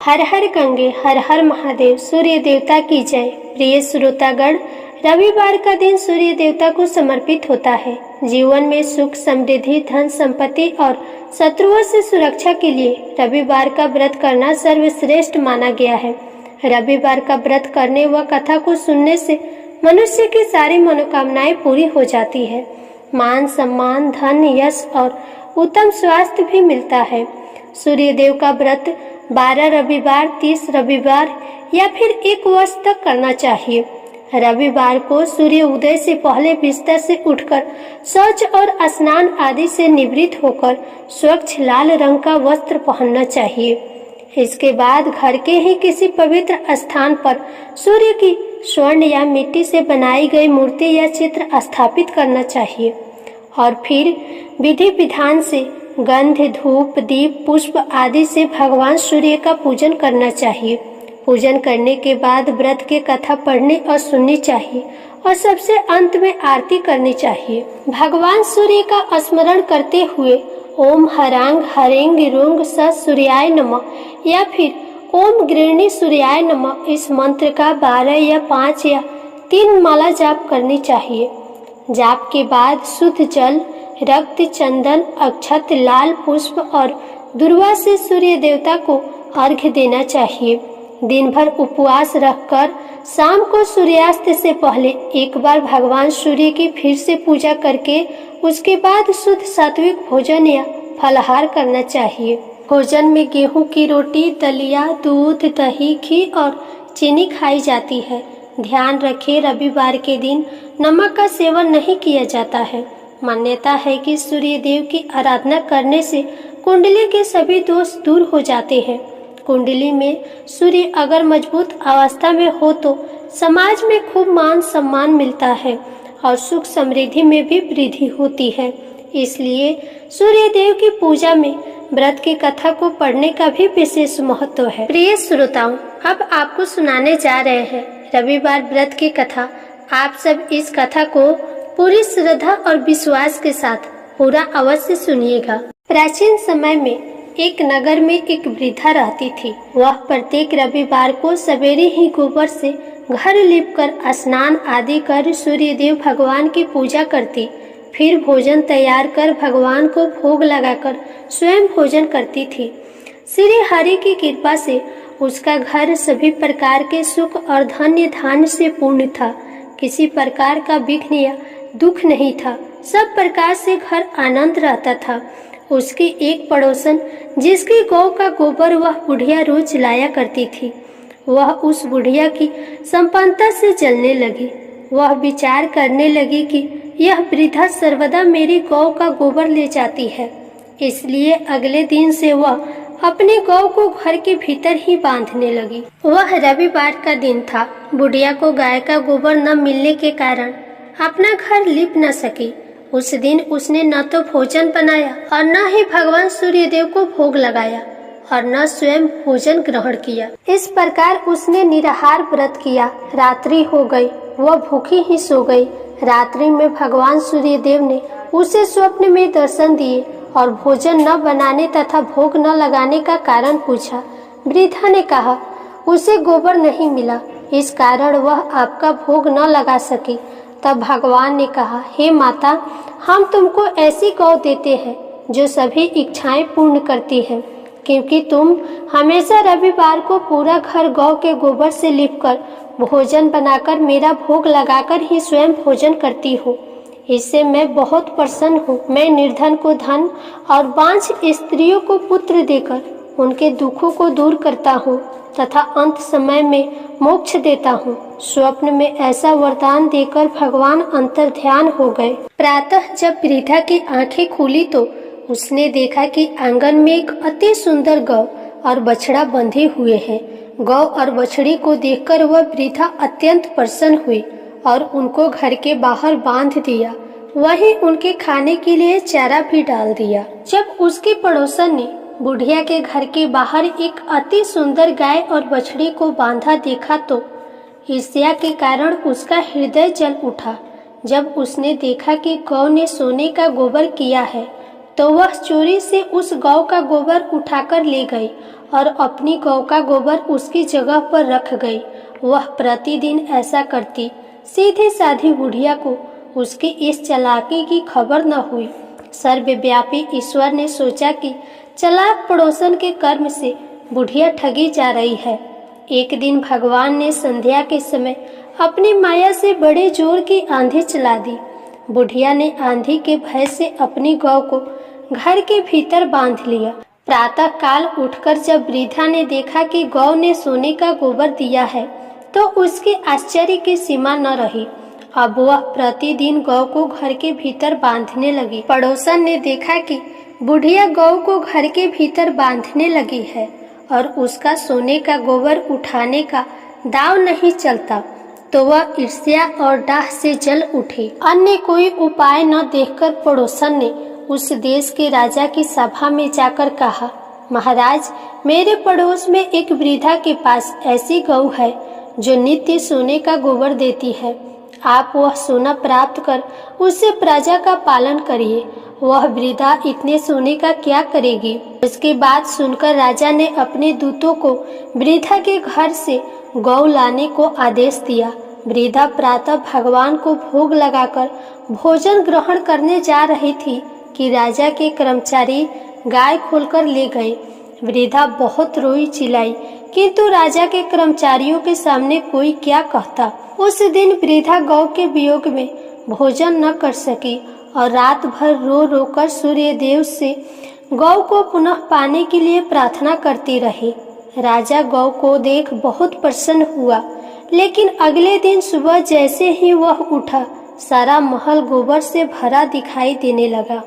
हर हर गंगे हर हर महादेव, सूर्य देवता की जय। प्रिय श्रोतागण, रविवार का दिन सूर्य देवता को समर्पित होता है। जीवन में सुख समृद्धि धन संपत्ति और शत्रुओं से सुरक्षा के लिए रविवार का व्रत करना सर्वश्रेष्ठ माना गया है। रविवार का व्रत करने व कथा को सुनने से मनुष्य की सारी मनोकामनाएं पूरी हो जाती है। मान सम्मान धन यश और उत्तम स्वास्थ्य भी मिलता है। सूर्य देव का व्रत 12 रविवार 30 रविवार या फिर 1 वर्ष तक करना चाहिए। रविवार को सूर्य उदय से पहले बिस्तर से उठकर शौच और स्नान आदि से निवृत्त होकर स्वच्छ लाल रंग का वस्त्र पहनना चाहिए। इसके बाद घर के ही किसी पवित्र स्थान पर सूर्य की स्वर्ण या मिट्टी से बनाई गई मूर्ति या चित्र स्थापित करना चाहिए और फिर विधि विधान से गंध धूप दीप पुष्प आदि से भगवान सूर्य का पूजन करना चाहिए। पूजन करने के बाद व्रत की कथा पढ़नी और सुननी चाहिए और सबसे अंत में आरती करनी चाहिए। भगवान सूर्य का स्मरण करते हुए ओम हरांग हरेंग रुंग स सूर्याय नमः या फिर ओम गृहिणी सूर्याय नमः इस मंत्र का 12 या 5 या 3 माला जाप करनी चाहिए। जाप के बाद शुद्ध जल रक्त चंदन अक्षत लाल पुष्प और दुर्वा से सूर्य देवता को अर्घ्य देना चाहिए। दिन भर उपवास रखकर शाम को सूर्यास्त से पहले एक बार भगवान सूर्य की फिर से पूजा करके उसके बाद शुद्ध सात्विक भोजन या फलाहार करना चाहिए। भोजन में गेहूं की रोटी दलिया दूध दही घी और चीनी खाई जाती है। ध्यान रखें, रविवार के दिन नमक का सेवन नहीं किया जाता है। मान्यता है कि सूर्य देव की आराधना करने से कुंडली के सभी दोष दूर हो जाते हैं। कुंडली में सूर्य अगर मजबूत अवस्था में हो तो समाज में खूब मान सम्मान मिलता है और सुख समृद्धि में भी वृद्धि होती है। इसलिए सूर्य देव की पूजा में व्रत की कथा को पढ़ने का भी विशेष महत्व है। प्रिय श्रोताओं, अब आपको सुनाने जा रहे हैं रविवार व्रत की कथा। आप सब इस कथा को पूरी श्रद्धा और विश्वास के साथ पूरा अवश्य सुनिएगा। प्राचीन समय में एक नगर में एक वृद्धा रहती थी। वह प्रत्येक रविवार को सवेरे ही गोबर से घर लीपकर स्नान आदि कर सूर्य देव भगवान की पूजा करती। फिर भोजन तैयार कर भगवान को भोग लगाकर स्वयं भोजन करती थी। श्री हरि की कृपा से उसका घर सभी प्रकार के सुख और धन्य धान्य से पूर्ण था। किसी प्रकार का विघ्न या दुख नहीं था। सब प्रकार से घर आनंद रहता था। उसकी एक पड़ोसन जिसकी गौ का गोबर वह बुढ़िया रोज लाया करती थी, वह उस बुढ़िया की संपन्नता से जलने लगी। वह विचार करने लगी कि यह वृद्धा सर्वदा मेरी गौ का गोबर ले जाती है। इसलिए अगले दिन से वह अपनी गौ को घर के भीतर ही बांधने लगी। वह रविवार का दिन था। बुढ़िया को गाय का गोबर न मिलने के कारण अपना घर लीप न सकी। उस दिन उसने न तो भोजन बनाया और न ही भगवान सूर्य देव को भोग लगाया और न स्वयं भोजन ग्रहण किया। इस प्रकार उसने निराहार व्रत किया। रात्रि हो गई, वह भूखी ही सो गई। रात्रि में भगवान सूर्य देव ने उसे स्वप्न में दर्शन दिए और भोजन न बनाने तथा भोग न लगाने का कारण पूछा। वृद्धा ने कहा, उसे गोबर नहीं मिला, इस कारण वह आपका भोग न लगा सकी। तब भगवान ने कहा, हे माता, हम तुमको ऐसी गौ देते हैं जो सभी इच्छाएं पूर्ण करती है, क्योंकि तुम हमेशा रविवार को पूरा घर गौ के गोबर से लीपकर भोजन बनाकर मेरा भोग लगाकर ही स्वयं भोजन करती हो। इससे मैं बहुत प्रसन्न हूँ। मैं निर्धन को धन और बांझ स्त्रियों को पुत्र देकर उनके दुखों को दूर करता हूँ तथा अंत समय में मोक्ष देता हूँ। स्वप्न में ऐसा वरदान देकर भगवान अंतर ध्यान हो गए। प्रातः जब वृद्धा की आंखें खुली तो उसने देखा कि आंगन में एक अति सुंदर गौ और बछड़ा बंधे हुए हैं। गौ और बछड़ी को देखकर वह वृद्धा अत्यंत प्रसन्न हुई और उनको घर के बाहर बांध दिया। वहीं उनके खाने के लिए चारा भी डाल दिया। जब उसके पड़ोसन ने बुढ़िया के घर के बाहर एक अति सुंदर गाय और बछड़ी को बांधा देखा तो ईर्ष्या के कारण उसका हृदय जल उठा। जब उसने देखा कि गौ ने सोने का गोबर किया है तो वह चोरी से उस गौ का गोबर उठाकर ले गई और अपनी गौ का गोबर उसकी जगह पर रख गई। वह प्रतिदिन ऐसा करती। सीधी साधी बुढ़िया को उसकी इस चालाकी की खबर न हुई। सर्वव्यापी ईश्वर ने सोचा कि चालाक पड़ोसन के कर्म से बुढ़िया ठगी जा रही है। एक दिन भगवान ने संध्या के समय अपनी माया से बड़े जोर की आंधी चला दी। बुढ़िया ने आंधी के भय से अपनी गौ को घर के भीतर बांध लिया। प्रातः काल उठकर जब वृद्धा ने देखा कि गौ ने सोने का गोबर दिया है तो उसके आश्चर्य की सीमा न रही। अब वह प्रतिदिन गौ को घर के भीतर बांधने लगी। पड़ोसन ने देखा कि बुढ़िया गौ को घर के भीतर बांधने लगी है और उसका सोने का गोबर उठाने का दाव नहीं चलता तो वह ईर्ष्या और डाह से जल उठी। अन्य कोई उपाय न देखकर पड़ोसन ने उस देश के राजा की सभा में जाकर कहा, महाराज, मेरे पड़ोस में एक वृद्धा के पास ऐसी गौ है जो नित्य सोने का गोबर देती है। आप वह सोना प्राप्त कर उससे प्रजा का पालन करिए। वह वृद्धा इतने सोने का क्या करेगी। उसकी बात सुनकर राजा ने अपने दूतों को वृद्धा के घर से गौ लाने को आदेश दिया। वृद्धा प्रातः भगवान को भोग लगाकर भोजन ग्रहण करने जा रही थी कि राजा के कर्मचारी गाय खोलकर ले गए। वृद्धा बहुत रोई चिल्लाई, किंतु राजा के कर्मचारियों के सामने कोई क्या कहता। उस दिन वृद्धा गौ के वियोग में भोजन न कर सकी और रात भर रो रो कर सूर्य देव से गौ को पुनः पाने के लिए प्रार्थना करती रही। राजा गौ को देख बहुत प्रसन्न हुआ, लेकिन अगले दिन सुबह जैसे ही वह उठा, सारा महल गोबर से भरा दिखाई देने लगा।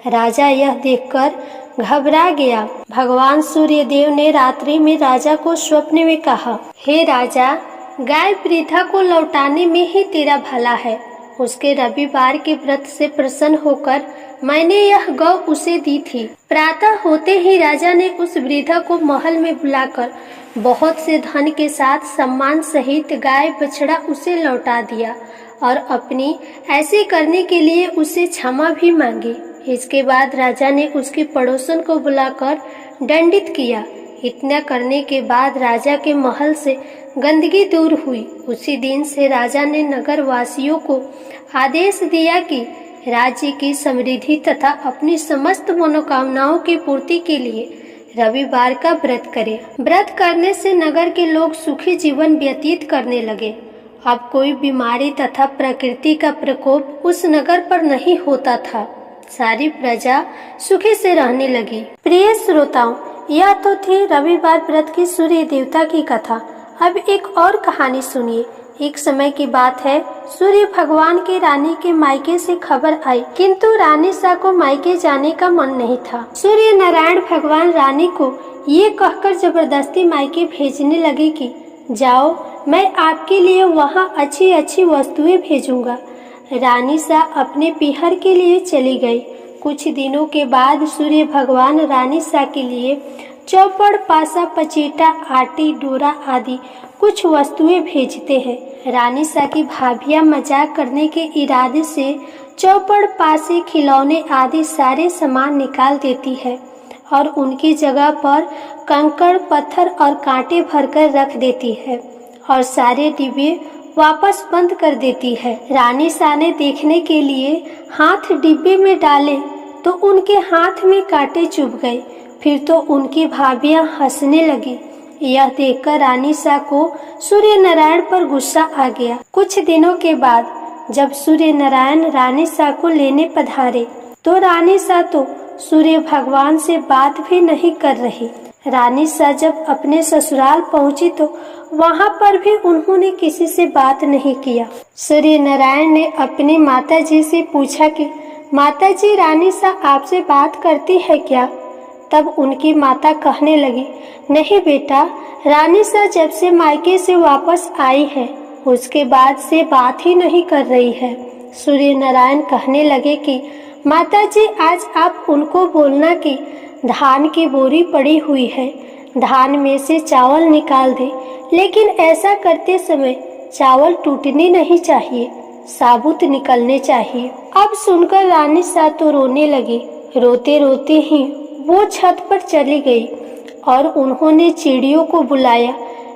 राजा यह देखकर घबरा गया। भगवान सूर्य देव ने रात्रि में राजा को स्वप्न में कहा, हे राजा, गाय वृद्धा को लौटाने में ही तेरा भला है। उसके रविवार के व्रत से प्रसन्न होकर मैंने यह गौ उसे दी थी। प्रातः होते ही राजा ने उस वृद्धा को महल में बुलाकर बहुत से धन के साथ सम्मान सहित गाय बछड़ा उसे लौटा दिया और अपनी ऐसे करने के लिए उसे क्षमा भी मांगी। इसके बाद राजा ने उसके पड़ोसन को बुलाकर दंडित किया। इतना करने के बाद राजा के महल से गंदगी दूर हुई। उसी दिन से राजा ने नगर वासियों को आदेश दिया कि राज्य की समृद्धि तथा अपनी समस्त मनोकामनाओं की पूर्ति के लिए रविवार का व्रत करें। व्रत करने से नगर के लोग सुखी जीवन व्यतीत करने लगे। अब कोई बीमारी तथा प्रकृति का प्रकोप उस नगर पर नहीं होता था। सारी प्रजा सुखी से रहने लगी। प्रिय श्रोताओं, यह तो थी रविवार व्रत की सूर्य देवता की कथा। अब एक और कहानी सुनिए। एक समय की बात है, सूर्य भगवान की रानी के मायके से खबर आई, किंतु रानी सा को मायके जाने का मन नहीं था। सूर्य नारायण भगवान रानी को ये कहकर जबरदस्ती मायके भेजने लगे कि जाओ, मैं आपके लिए वहाँ अच्छी अच्छी वस्तुएं भेजूंगा। रानी सा अपने पीहर के लिए चली गई। कुछ दिनों के बाद सूर्य भगवान रानी सा के लिए चौपड़, पासा, पचीटा, आटी, डोरा आदि कुछ वस्तुएं भेजते हैं। रानी सा की भाभियां मजाक करने के इरादे से चौपड़, पासे, खिलौने आदि सारे सामान निकाल देती है और उनकी जगह पर कंकड़, पत्थर और कांटे भरकर रख देती है और सारे डिब्बे वापस बंद कर देती है। रानी सा ने देखने के लिए हाथ डिब्बे में डाले तो उनके हाथ में कांटे चुभ गए। फिर तो उनकी भाभियां हंसने लगी। यह देखकर रानी सा को सूर्य नारायण पर गुस्सा आ गया। कुछ दिनों के बाद जब सूर्य नारायण रानी सा को लेने पधारे तो रानी सा तो सूर्य भगवान से बात भी नहीं कर रही। रानी सा जब अपने ससुराल पहुंची तो वहां पर भी उन्होंने किसी से बात नहीं किया। सूर्य नारायण ने अपनी माता जी से पूछा कि माता जी, रानी सा आपसे बात करती है क्या? तब उनकी माता कहने लगी, नहीं बेटा, रानी सा जब से मायके से वापस आई है उसके बाद से बात ही नहीं कर रही है। सूर्य नारायण कहने लगे कि माता जी, आज आप उनको बोलना कि धान की बोरी पड़ी हुई है, धान में से चावल निकाल दे, लेकिन ऐसा करते समय चावल टूटने नहीं चाहिए, साबुत निकलने चाहिए। अब सुनकर रानी सा तो रोने लगी। रोते रोते ही वो छत पर चली गई और उन्होंने चिड़ियों को बुलाया।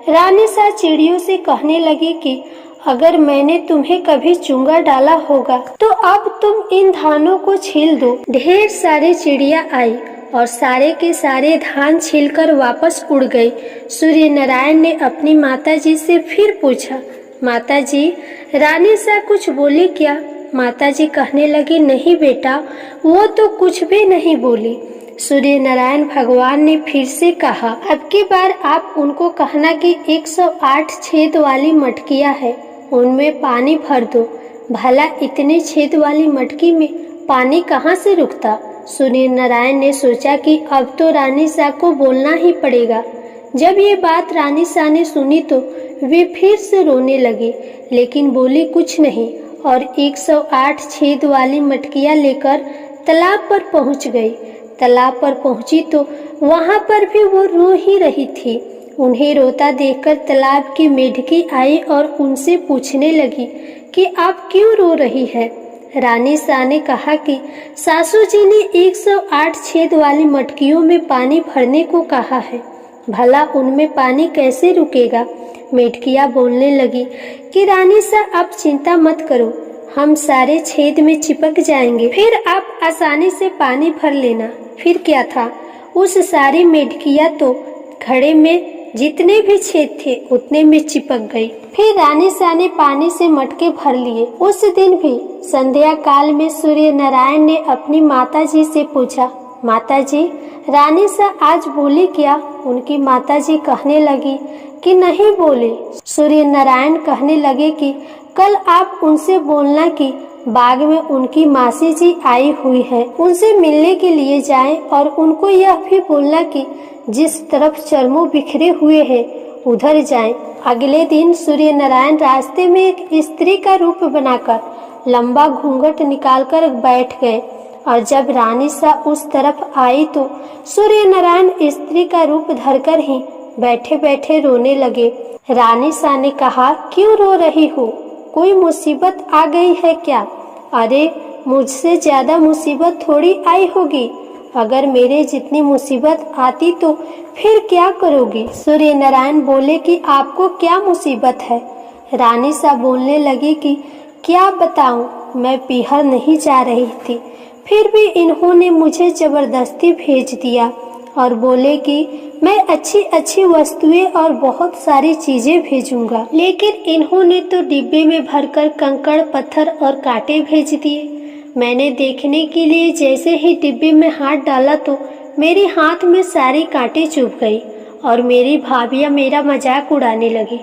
रानी सा चिड़ियों से कहने लगी कि अगर मैंने तुम्हें कभी चुंगा डाला होगा तो अब तुम इन धानों को छील दो। ढेर सारी चिड़िया आई और सारे के सारे धान छीलकर वापस उड़ गए। सूर्य नारायण ने अपनी माताजी से फिर पूछा, माताजी, रानी सा कुछ बोली क्या? माताजी कहने लगी, नहीं बेटा, वो तो कुछ भी नहीं बोली। सूर्य नारायण भगवान ने फिर से कहा, अब की बार आप उनको कहना कि 108 छेद वाली मटकियां है, उनमें पानी भर दो। भला इतने छेद वाली मटकी में पानी कहाँ से रुकता? सूर्य नारायण ने सोचा कि अब तो रानी सा को बोलना ही पड़ेगा। जब ये बात रानी सा ने सुनी तो वे फिर से रोने लगी, लेकिन बोली कुछ नहीं और 108 छेद वाली मटकियां लेकर तालाब पर पहुंच गई। तालाब पर पहुंची तो वहां पर भी वो रो ही रही थी। उन्हें रोता देखकर तालाब की मेढकी आई और उनसे पूछने लगी कि आप क्यों रो रही है? रानी सा ने कहा कि सासू जी ने 108 छेद वाली मटकियों में पानी भरने को कहा है, भला उनमें पानी कैसे रुकेगा? मेढकियां बोलने लगी कि रानी सा आप चिंता मत करो, हम सारे छेद में चिपक जाएंगे, फिर आप आसानी से पानी भर लेना। फिर क्या था, उस सारी मेढकियां तो घड़े में जितने भी छेद थे उतने में चिपक गई। फिर रानी सा ने पानी से मटके भर लिए। उस दिन भी संध्या काल में सूर्य नारायण ने अपनी माताजी से पूछा, माताजी, रानी सा आज बोली क्या? उनकी माताजी कहने लगी कि नहीं बोली। सूर्य नारायण कहने लगे कि कल आप उनसे बोलना कि बाग में उनकी मासी जी आई हुई है, उनसे मिलने के लिए जाएं और उनको यह भी बोलना कि जिस तरफ चरमों बिखरे हुए हैं उधर जाएं। अगले दिन सूर्य नारायण रास्ते में एक स्त्री का रूप बनाकर लंबा घूंघट निकालकर बैठ गए और जब रानी सा उस तरफ आई तो सूर्य नारायण स्त्री का रूप धरकर ही बैठे बैठे रोने लगे। रानी सा ने कहा, क्यों रो रही हो? कोई मुसीबत आ गई है क्या? अरे, मुझसे ज्यादा मुसीबत थोड़ी आई होगी। अगर मेरे जितनी मुसीबत आती तो फिर क्या करोगी? सूर्य नारायण बोले कि आपको क्या मुसीबत है? रानी सा बोलने लगी कि क्या बताऊं, मैं पीहर नहीं जा रही थी, फिर भी इन्होंने मुझे जबरदस्ती भेज दिया और बोले कि मैं अच्छी अच्छी वस्तुएं और बहुत सारी चीजें भेजूंगा, लेकिन इन्होंने तो डिब्बे में भरकर कंकड़, पत्थर और कांटे भेज दिए। मैंने देखने के लिए जैसे ही डिब्बे में हाथ डाला तो मेरे हाथ में सारे कांटे चुभ गई और मेरी भाभियां मेरा मजाक उड़ाने लगी।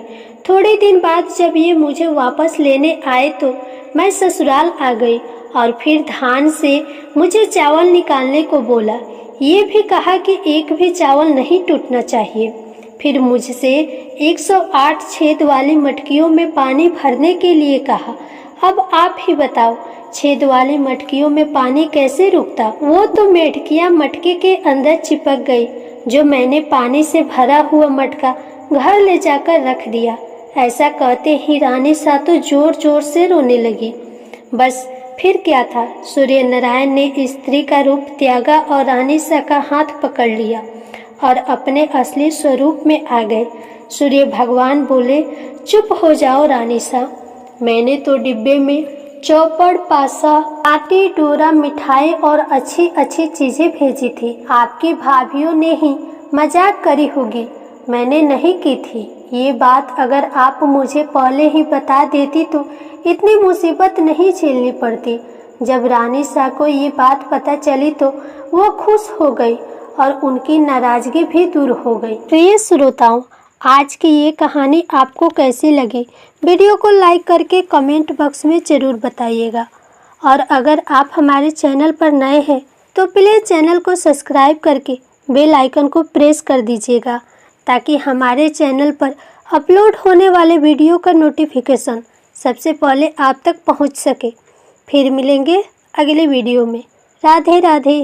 थोड़े दिन बाद जब ये मुझे वापस लेने आए तो मैं ससुराल आ गई और फिर धान से मुझे चावल निकालने को बोला। ये भी कहा कि एक भी चावल नहीं टूटना चाहिए। फिर मुझसे 108 छेद वाली मटकियों में पानी भरने के लिए कहा। अब आप ही बताओ, छेद वाली मटकियों में पानी कैसे रुकता? वो तो मेढकियां मटके के अंदर चिपक गई, जो मैंने पानी से भरा हुआ मटका घर ले जाकर रख दिया। ऐसा कहते ही रानी सा तो जोर जोर से रोने लगी। बस फिर क्या था, सूर्य नारायण ने स्त्री का रूप त्यागा और रानी सा का हाथ पकड़ लिया और अपने असली स्वरूप में आ गए। सूर्य भगवान बोले, चुप हो जाओ रानी सा, मैंने तो डिब्बे में चौपड़, पासा, आटी, डोरा, मिठाई और अच्छी अच्छी चीजें भेजी थी। आपकी भाभियों ने ही मजाक करी होगी, मैंने नहीं की थी। ये बात अगर आप मुझे पहले ही बता देती तो इतनी मुसीबत नहीं झेलनी पड़ती। जब रानी सा को ये बात पता चली तो वो खुश हो गई और उनकी नाराजगी भी दूर हो गई। प्रिय श्रोताओं, आज की ये कहानी आपको कैसी लगी? वीडियो को लाइक करके कमेंट बॉक्स में ज़रूर बताइएगा। और अगर आप हमारे चैनल पर नए हैं तो प्लीज़ चैनल को सब्सक्राइब करके बेल आइकन को प्रेस कर दीजिएगा, ताकि हमारे चैनल पर अपलोड होने वाले वीडियो का नोटिफिकेशन सबसे पहले आप तक पहुंच सके। फिर मिलेंगे अगले वीडियो में। राधे राधे।